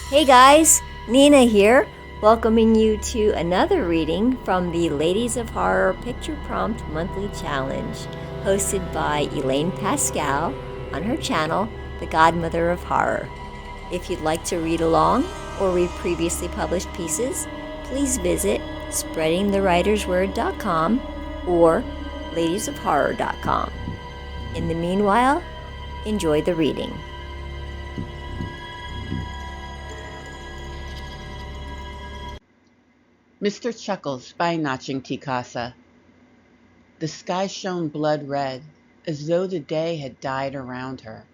Hey guys, Nina here, welcoming you to another reading from the Ladies of Horror Picture Prompt Monthly Challenge, hosted by Elaine Pascal on her channel, The Godmother of Horror. If you'd like to read along or read previously published pieces, please visit spreadingthewritersword.com or ladiesofhorror.com. In the meanwhile, enjoy the reading. Mr. Chuckles by Naching Kassa. The sky shone blood red, as though the day had died around her.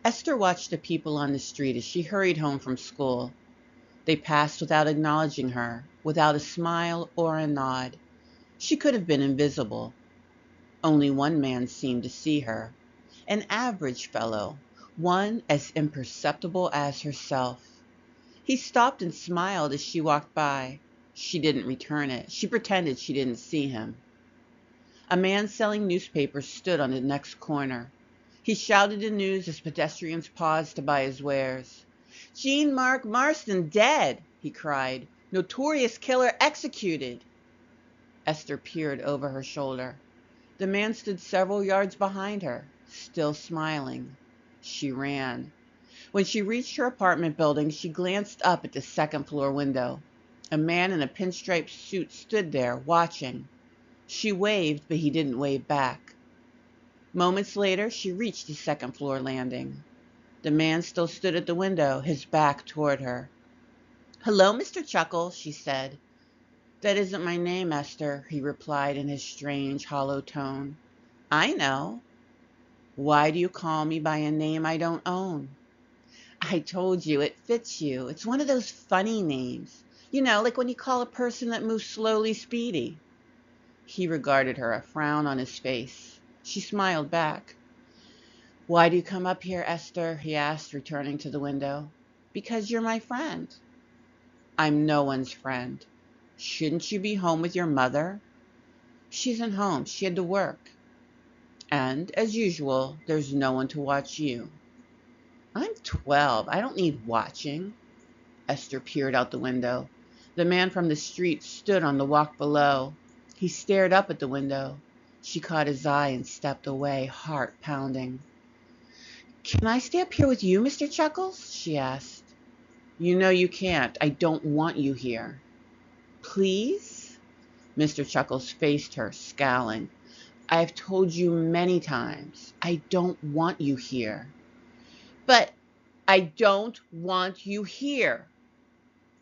Esther watched the people on the street as she hurried home from school. They passed without acknowledging her, without a smile or a nod. She could have been invisible. Only one man seemed to see her, an average fellow, one as imperceptible as herself. He stopped and smiled as she walked by. She didn't return it. She pretended she didn't see him. A man selling newspapers stood on the next corner. He shouted the news as pedestrians paused to buy his wares. "Jean Mark Marston dead," he cried. "Notorious killer executed." Esther peered over her shoulder. The man stood several yards behind her, still smiling. She ran. When she reached her apartment building, she glanced up at the second-floor window. A man in a pinstripe suit stood there, watching. She waved, but he didn't wave back. Moments later, she reached the second-floor landing. The man still stood at the window, his back toward her. "Hello, Mr. Chuckles," she said. "That isn't my name, Esther," he replied in his strange, hollow tone. "I know." "Why do you call me by a name I don't own?" "I told you, it fits you. It's one of those funny names. You know, like when you call a person that moves slowly Speedy." He regarded her, a frown on his face. She smiled back. "Why do you come up here, Esther?" he asked, returning to the window. "Because you're my friend." "I'm no one's friend. Shouldn't you be home with your mother?" "She isn't home. She had to work." "And, as usual, there's no one to watch you." "I'm 12. I don't need watching." Esther peered out the window. The man from the street stood on the walk below. He stared up at the window. She caught his eye and stepped away, heart pounding. "Can I stay up here with you, Mr. Chuckles?" she asked. "You know you can't. I don't want you here." "Please?" Mr. Chuckles faced her, scowling. "I've told you many times. I don't want you here." "But I don't want you here."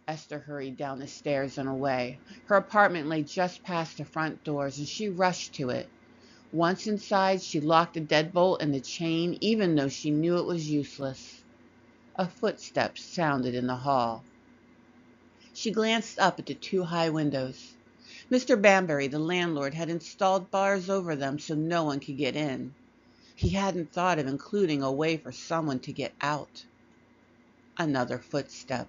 Esther hurried down the stairs and away. Her apartment lay just past the front doors, and she rushed to it. Once inside, she locked the deadbolt and the chain, even though she knew it was useless. A footstep sounded in the hall. She glanced up at the two high windows. Mr. Banbury, the landlord, had installed bars over them so no one could get in. He hadn't thought of including a way for someone to get out. Another footstep.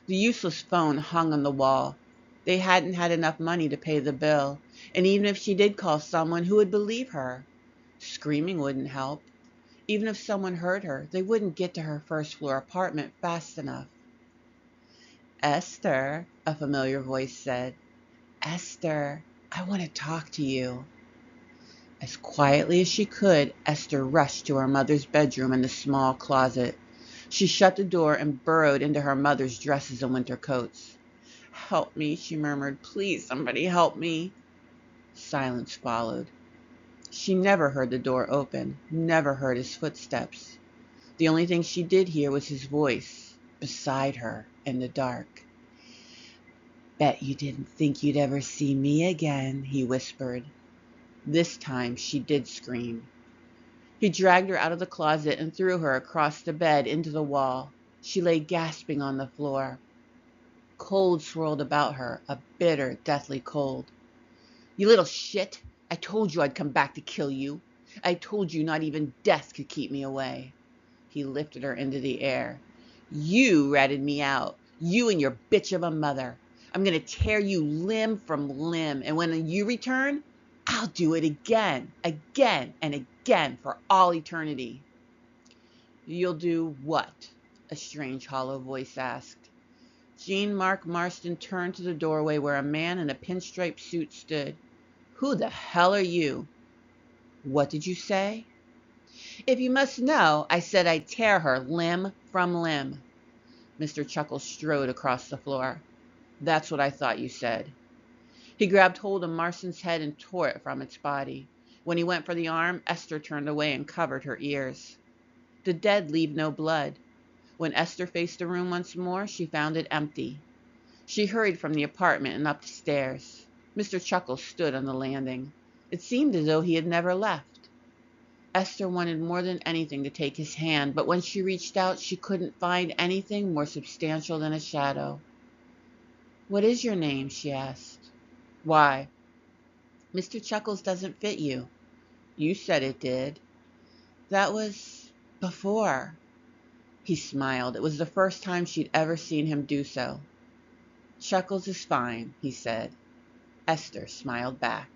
The useless phone hung on the wall. They hadn't had enough money to pay the bill, and even if she did call someone, who would believe her? Screaming wouldn't help. Even if someone heard her, they wouldn't get to her first-floor apartment fast enough. "Esther," a familiar voice said. "Esther, I want to talk to you." As quietly as she could, Esther rushed to her mother's bedroom and the small closet. She shut the door and burrowed into her mother's dresses and winter coats. "Help me," she murmured. "Please, somebody help me." Silence followed. She never heard the door open, never heard his footsteps. The only thing she did hear was his voice, beside her in the dark. "Bet you didn't think you'd ever see me again," he whispered. This time she did scream. He dragged her out of the closet and threw her across the bed into the wall. She lay gasping on the floor. Cold swirled about her, a bitter, deathly cold. "You little shit! I told you I'd come back to kill you. I told you not even death could keep me away." He lifted her into the air. "You ratted me out. You and your bitch of a mother. I'm going to tear you limb from limb, and when you return, I'll do it again, again, and again for all eternity." "You'll do what?" a strange hollow voice asked. Jean-Marc Marston turned to the doorway where a man in a pinstripe suit stood. Who the hell are you? What did you say? If you must know, I said I'd tear her limb from limb. Mr. Chuckles strode across the floor. That's what I thought you said. He grabbed hold of Marston's head and tore it from its body. When he went for the arm, Esther turned away and covered her ears. The dead leave no blood. When Esther faced the room once more, she found it empty. She hurried from the apartment and up the stairs. Mr. Chuckles stood on the landing. It seemed as though he had never left. Esther wanted more than anything to take his hand, but when she reached out, she couldn't find anything more substantial than a shadow. What is your name? She asked. Why? Mr. Chuckles doesn't fit you. You said it did. That was before. He smiled. It was the first time she'd ever seen him do so. Chuckles is fine, he said. Esther smiled back.